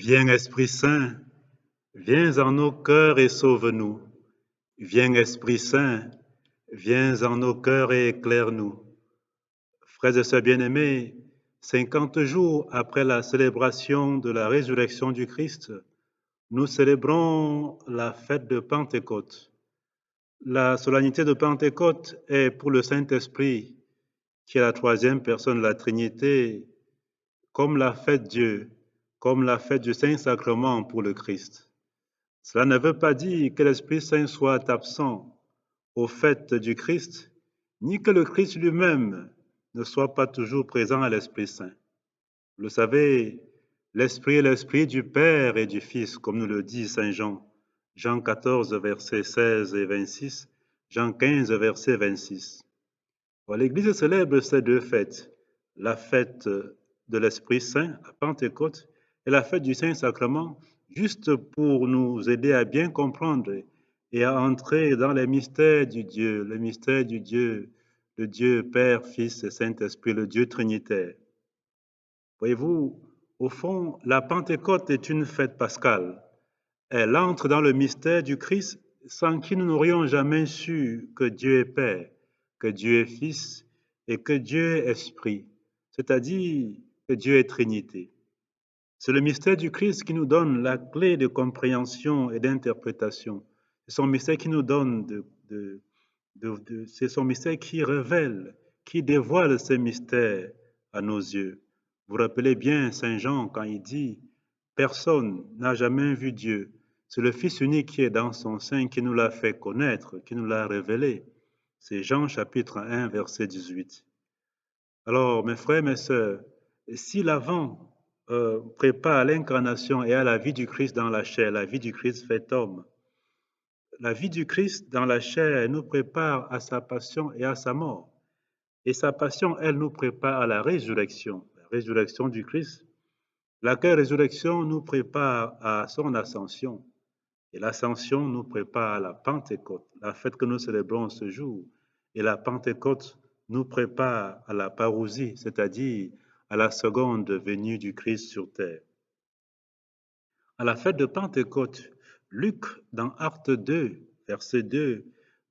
Viens Esprit Saint, viens en nos cœurs et sauve-nous. Viens Esprit Saint, viens en nos cœurs et éclaire-nous. Frères et sœurs bien-aimés, 50 jours après la célébration de la résurrection du Christ, nous célébrons la fête de Pentecôte. La solennité de Pentecôte est pour le Saint-Esprit, qui est la troisième personne de la Trinité, comme la fête Dieu, comme la fête du Saint-Sacrement pour le Christ. Cela ne veut pas dire que l'Esprit Saint soit absent aux fêtes du Christ, ni que le Christ lui-même ne soit pas toujours présent à l'Esprit Saint. Vous le savez, l'Esprit est l'Esprit du Père et du Fils, comme nous le dit Saint Jean. Jean 14, versets 16 et 26, Jean 15, verset 26. L'Église célèbre ces deux fêtes, la fête de l'Esprit Saint à Pentecôte et la fête du Saint-Sacrement, juste pour nous aider à bien comprendre et à entrer dans les mystères du Dieu, le mystère du Dieu, le Dieu Père, Fils et Saint-Esprit, le Dieu Trinitaire. Voyez-vous, au fond, la Pentecôte est une fête pascale. Elle entre dans le mystère du Christ sans qui nous n'aurions jamais su que Dieu est Père, que Dieu est Fils et que Dieu est Esprit, c'est-à-dire que Dieu est Trinité. C'est le mystère du Christ qui nous donne la clé de compréhension et d'interprétation. C'est son mystère qui nous donne c'est son mystère qui révèle, qui dévoile ces mystères à nos yeux. Vous vous rappelez bien Saint Jean quand il dit « Personne n'a jamais vu Dieu. C'est le Fils unique qui est dans son sein qui nous l'a fait connaître, qui nous l'a révélé. » C'est Jean chapitre 1, verset 18. Alors, mes frères, mes sœurs, si l'Avent prépare à l'incarnation et à la vie du Christ dans la chair, la vie du Christ fait homme, la vie du Christ dans la chair nous prépare à sa passion et à sa mort. Et sa passion, elle nous prépare à la résurrection du Christ, laquelle résurrection nous prépare à son ascension. Et l'ascension nous prépare à la Pentecôte, la fête que nous célébrons ce jour. Et la Pentecôte nous prépare à la parousie, c'est-à-dire à la seconde venue du Christ sur terre. À la fête de Pentecôte, Luc, dans Acte 2, verset 2,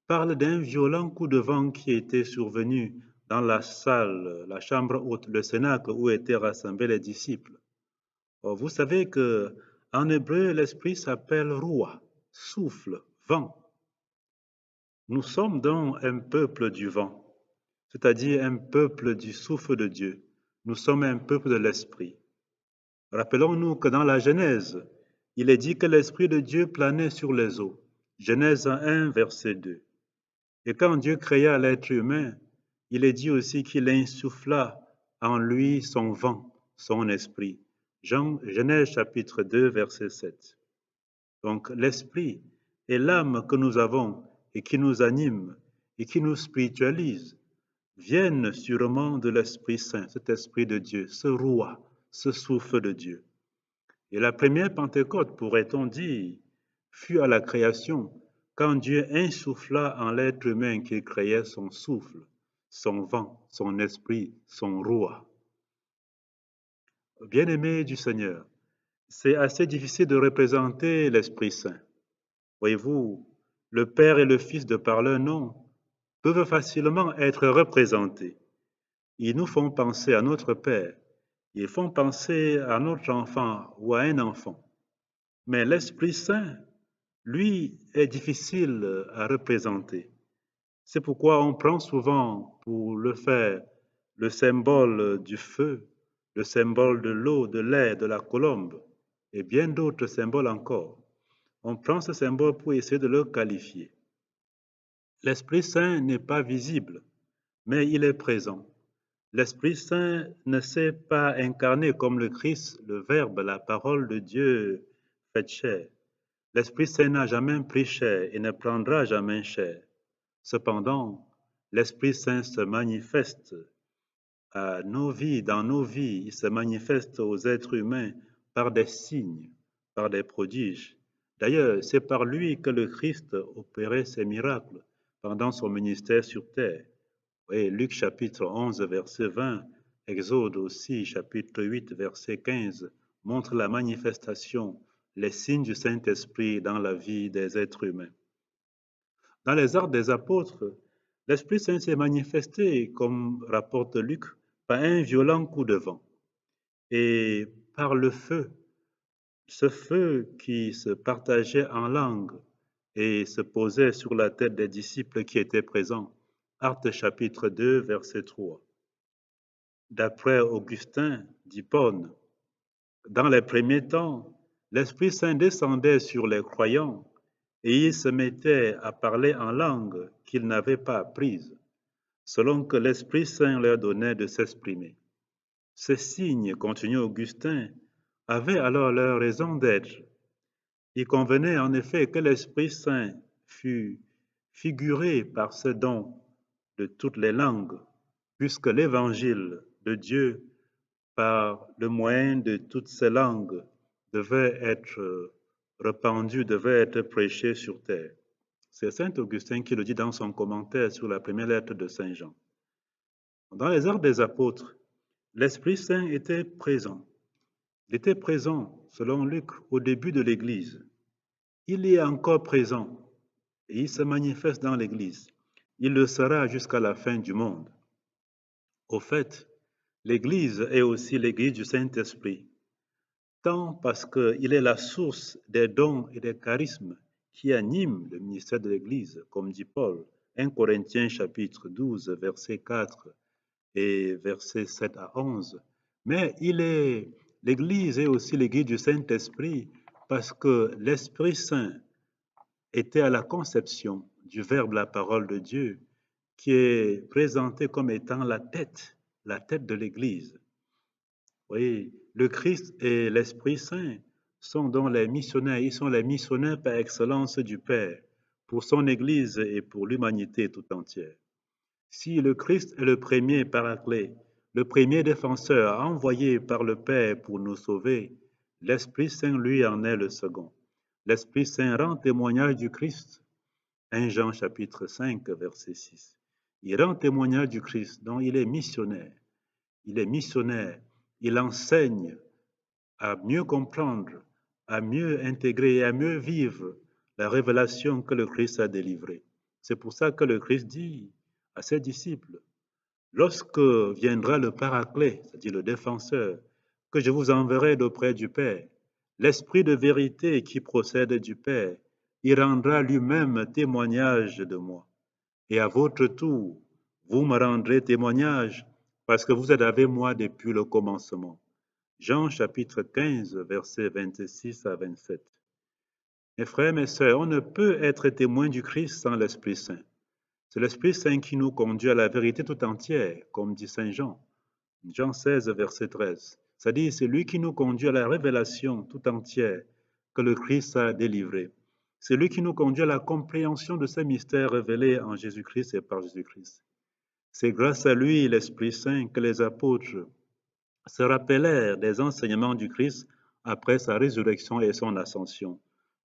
parle d'un violent coup de vent qui était survenu dans la salle, la chambre haute, le cénacle où étaient rassemblés les disciples. Or, vous savez que en hébreu, l'esprit s'appelle Roua, souffle, vent. Nous sommes donc un peuple du vent, c'est-à-dire un peuple du souffle de Dieu. Nous sommes un peuple de l'esprit. Rappelons-nous que dans la Genèse, il est dit que l'Esprit de Dieu planait sur les eaux. Genèse 1, verset 2. Et quand Dieu créa l'être humain, il est dit aussi qu'il insuffla en lui son vent, son esprit. Genèse chapitre 2, verset 7. Donc l'esprit est l'âme que nous avons et qui nous anime et qui nous spiritualise, viennent sûrement de l'Esprit Saint, cet Esprit de Dieu, ce roi, ce souffle de Dieu. Et la première Pentecôte, pourrait-on dire, fut à la création, quand Dieu insuffla en l'être humain qu'il créait son souffle, son vent, son esprit, son roi. Bien-aimés du Seigneur, c'est assez difficile de représenter l'Esprit Saint. Voyez-vous, le Père et le Fils, de par leur nom, peuvent facilement être représentés. Ils nous font penser à notre Père, ils font penser à notre enfant ou à un enfant. Mais l'Esprit Saint, lui, est difficile à représenter. C'est pourquoi on prend souvent pour le faire le symbole du feu, le symbole de l'eau, de l'air, de la colombe et bien d'autres symboles encore. On prend ce symbole pour essayer de le qualifier. L'Esprit Saint n'est pas visible, mais il est présent. L'Esprit Saint ne s'est pas incarné comme le Christ, le Verbe, la parole de Dieu faite chair. L'Esprit Saint n'a jamais pris chair et ne prendra jamais chair. Cependant, l'Esprit Saint se manifeste à nos vies, dans nos vies, il se manifeste aux êtres humains par des signes, par des prodiges. D'ailleurs, c'est par lui que le Christ opérait ses miracles pendant son ministère sur terre. Oui, Luc chapitre 11, verset 20, Exode aussi chapitre 8, verset 15, montre la manifestation, les signes du Saint-Esprit dans la vie des êtres humains. Dans les Actes des Apôtres, l'Esprit Saint s'est manifesté, comme rapporte Luc, par un violent coup de vent et par le feu, ce feu qui se partageait en langue et se posait sur la tête des disciples qui étaient présents. Actes chapitre 2, verset 3. D'après Augustin d'Hippone, dans les premiers temps, l'Esprit Saint descendait sur les croyants et ils se mettaient à parler en langue qu'ils n'avaient pas apprise, selon que l'Esprit Saint leur donnait de s'exprimer. Ces signes, continue Augustin, avaient alors leur raison d'être. Il convenait en effet que l'Esprit Saint fût figuré par ce don de toutes les langues, puisque l'Évangile de Dieu, par le moyen de toutes ces langues, devait être répandu, devait être prêché sur terre. C'est Saint Augustin qui le dit dans son commentaire sur la première lettre de Saint Jean. Dans les Actes des Apôtres, l'Esprit Saint était présent. Il était présent, selon Luc, au début de l'Église. Il est encore présent et il se manifeste dans l'Église. Il le sera jusqu'à la fin du monde. Au fait, l'Église est aussi l'Église du Saint-Esprit, tant parce qu'il est la source des dons et des charismes qui animent le ministère de l'Église, comme dit Paul, 1 Corinthiens chapitre 12, verset 4 et versets 7 à 11. Mais l'Église est aussi l'Église du Saint-Esprit parce que l'Esprit Saint était à la conception du Verbe, la parole de Dieu, qui est présenté comme étant la tête de l'Église. Oui, le Christ et l'Esprit Saint sont donc les missionnaires, ils sont les missionnaires par excellence du Père pour son Église et pour l'humanité tout entière. Si le Christ est le premier paraclet, le premier défenseur envoyé par le Père pour nous sauver, l'Esprit Saint, lui, en est le second. L'Esprit Saint rend témoignage du Christ. 1 Jean chapitre 5, verset 6. Il rend témoignage du Christ, dont il est missionnaire. Il est missionnaire. Il enseigne à mieux comprendre, à mieux intégrer et à mieux vivre la révélation que le Christ a délivrée. C'est pour ça que le Christ dit à ses disciples, lorsque viendra le Paraclet, c'est-à-dire le défenseur, que je vous enverrai d'auprès du Père, l'Esprit de vérité qui procède du Père, il rendra lui-même témoignage de moi. Et à votre tour, vous me rendrez témoignage parce que vous êtes avec moi depuis le commencement. Jean chapitre 15, versets 26 à 27. Mes frères, mes sœurs, on ne peut être témoin du Christ sans l'Esprit Saint. C'est l'Esprit Saint qui nous conduit à la vérité tout entière, comme dit Saint Jean. Jean 16, verset 13. C'est-à-dire, c'est lui qui nous conduit à la révélation tout entière que le Christ a délivrée. C'est lui qui nous conduit à la compréhension de ces mystères révélés en Jésus-Christ et par Jésus-Christ. C'est grâce à lui, l'Esprit Saint, que les apôtres se rappelèrent des enseignements du Christ après sa résurrection et son ascension.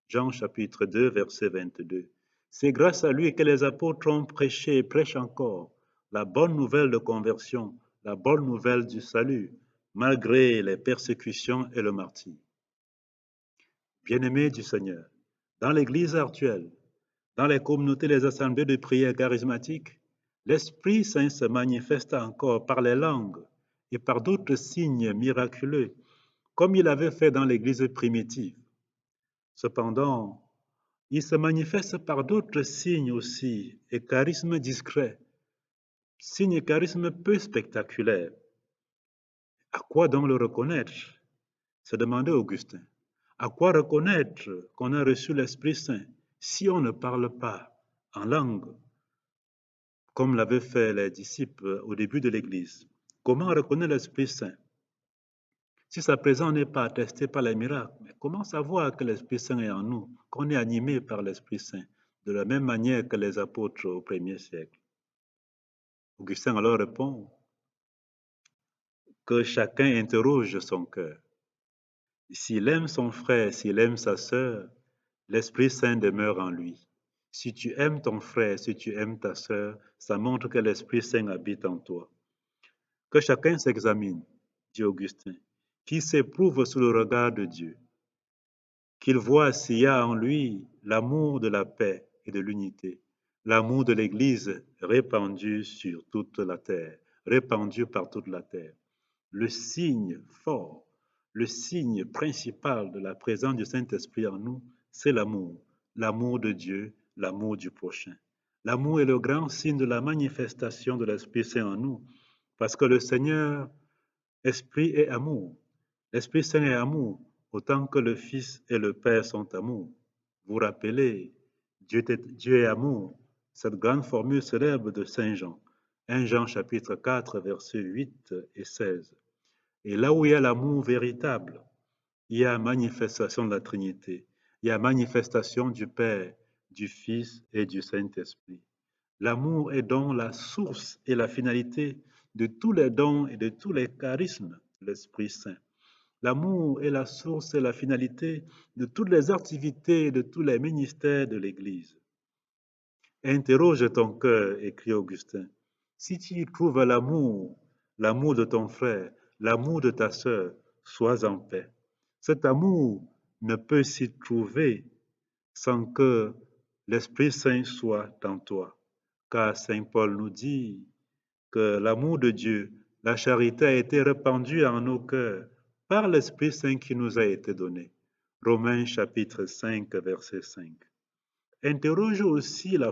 Jean chapitre 2, verset 22. C'est grâce à lui que les apôtres ont prêché et prêchent encore la bonne nouvelle de conversion, la bonne nouvelle du salut, malgré les persécutions et le martyre. Bien-aimés du Seigneur, dans l'Église actuelle, dans les communautés, les assemblées de prière charismatiques, l'Esprit Saint se manifeste encore par les langues et par d'autres signes miraculeux, comme il avait fait dans l'Église primitive. Cependant, il se manifeste par d'autres signes aussi et charismes discrets, signes et charismes peu spectaculaires. À quoi donc le reconnaître? Se demandait Augustin. À quoi reconnaître qu'on a reçu l'Esprit Saint si on ne parle pas en langue, comme l'avaient fait les disciples au début de l'Église? Comment reconnaître l'Esprit Saint? Si sa présence n'est pas attestée par les miracles, mais comment savoir que l'Esprit Saint est en nous, qu'on est animé par l'Esprit Saint, de la même manière que les apôtres au premier siècle? Augustin alors répond que chacun interroge son cœur. S'il aime son frère, s'il aime sa sœur, l'Esprit Saint demeure en lui. Si tu aimes ton frère, si tu aimes ta sœur, ça montre que l'Esprit Saint habite en toi. Que chacun s'examine, dit Augustin, qui s'éprouve sous le regard de Dieu, qu'il voit s'il y a en lui l'amour de la paix et de l'unité, l'amour de l'Église répandu sur toute la terre, répandu par toute la terre. Le signe fort, le signe principal de la présence du Saint-Esprit en nous, c'est l'amour, l'amour de Dieu, l'amour du prochain. L'amour est le grand signe de la manifestation de l'Esprit Saint en nous, parce que le Seigneur, Esprit est amour. L'Esprit Saint est amour, autant que le Fils et le Père sont amour. Vous vous rappelez, Dieu est amour, cette grande formule célèbre de Saint Jean. 1 Jean chapitre 4, versets 8 et 16. Et là où il y a l'amour véritable, il y a manifestation de la Trinité, il y a manifestation du Père, du Fils et du Saint-Esprit. L'amour est donc la source et la finalité de tous les dons et de tous les charismes de l'Esprit Saint. L'amour est la source et la finalité de toutes les activités et de tous les ministères de l'Église. Interroge ton cœur, écrit Augustin. Si tu y trouves l'amour, l'amour de ton frère, l'amour de ta sœur, sois en paix. Cet amour ne peut s'y trouver sans que l'Esprit Saint soit en toi. Car Saint Paul nous dit que l'amour de Dieu, la charité a été répandue en nos cœurs par l'Esprit Saint qui nous a été donné. Romains chapitre 5, verset 5. Interroge aussi la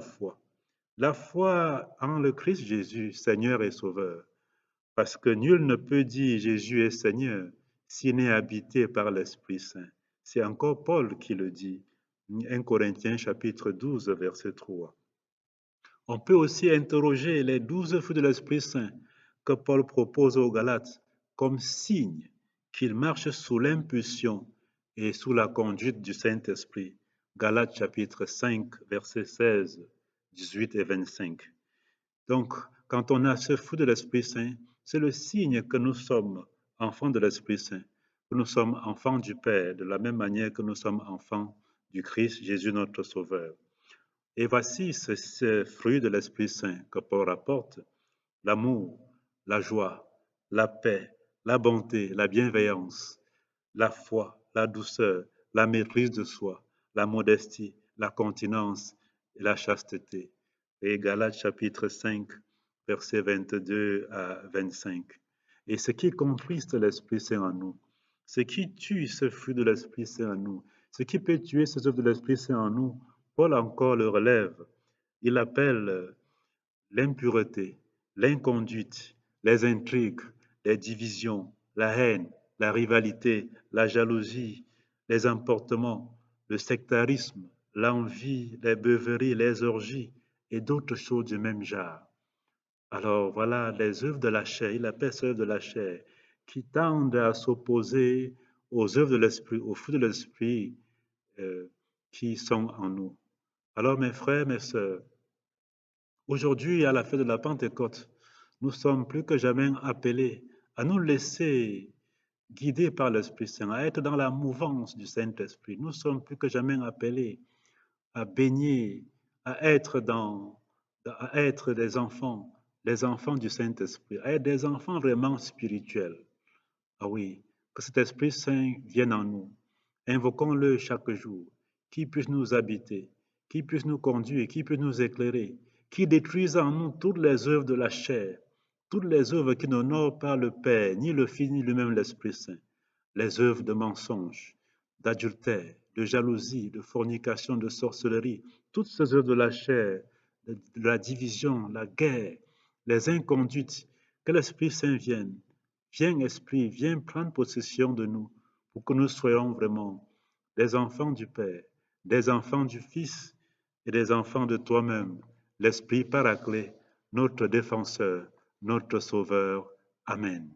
foi en le Christ Jésus, Seigneur et Sauveur, parce que nul ne peut dire Jésus est Seigneur s'il n'est habité par l'Esprit Saint. C'est encore Paul qui le dit, 1 Corinthiens chapitre 12, verset 3. On peut aussi interroger les 12 fruits de l'Esprit Saint que Paul propose aux Galates comme signe qu'il marche sous l'impulsion et sous la conduite du Saint-Esprit. Galates chapitre 5, versets 16, 18 et 25. Donc, quand on a ce fruit de l'Esprit Saint, c'est le signe que nous sommes enfants de l'Esprit Saint, que nous sommes enfants du Père, de la même manière que nous sommes enfants du Christ Jésus notre Sauveur. Et voici ce fruit de l'Esprit Saint que Paul rapporte: l'amour, la joie, la paix, la bonté, la bienveillance, la foi, la douceur, la maîtrise de soi, la modestie, la continence et la chasteté. Et Galates chapitre 5, versets 22 à 25. Et ce qui contriste l'Esprit Saint en nous, ce qui tue ce fruit de l'Esprit Saint en nous, ce qui peut tuer ces œuvres de l'Esprit Saint en nous, Paul encore le relève. Il appelle l'impureté, l'inconduite, les intrigues, les divisions, la haine, la rivalité, la jalousie, les emportements, le sectarisme, l'envie, les beuveries, les orgies et d'autres choses du même genre. Alors voilà les œuvres de la chair, il appelle ces œuvres de la chair, qui tendent à s'opposer aux œuvres de l'esprit, aux fruits de l'esprit qui sont en nous. Alors mes frères, mes sœurs, aujourd'hui, à la fête de la Pentecôte, nous sommes plus que jamais appelés à nous laisser guider par l'Esprit Saint, à être dans la mouvance du Saint-Esprit. Nous sommes plus que jamais appelés à baigner, à être des enfants du Saint-Esprit, à être des enfants vraiment spirituels. Ah oui, que cet Esprit Saint vienne en nous. Invoquons-le chaque jour, qu'il puisse nous habiter, qu'il puisse nous conduire, qu'il puisse nous éclairer, qu'il détruise en nous toutes les œuvres de la chair, toutes les œuvres qui n'honorent pas le Père, ni le Fils, ni lui-même l'Esprit Saint, les œuvres de mensonge, d'adultère, de jalousie, de fornication, de sorcellerie, toutes ces œuvres de la chair, de la division, la guerre, les inconduites, que l'Esprit Saint vienne. Viens, Esprit, viens prendre possession de nous pour que nous soyons vraiment des enfants du Père, des enfants du Fils et des enfants de toi-même, l'Esprit Paraclet, notre défenseur, notre Sauveur. Amen.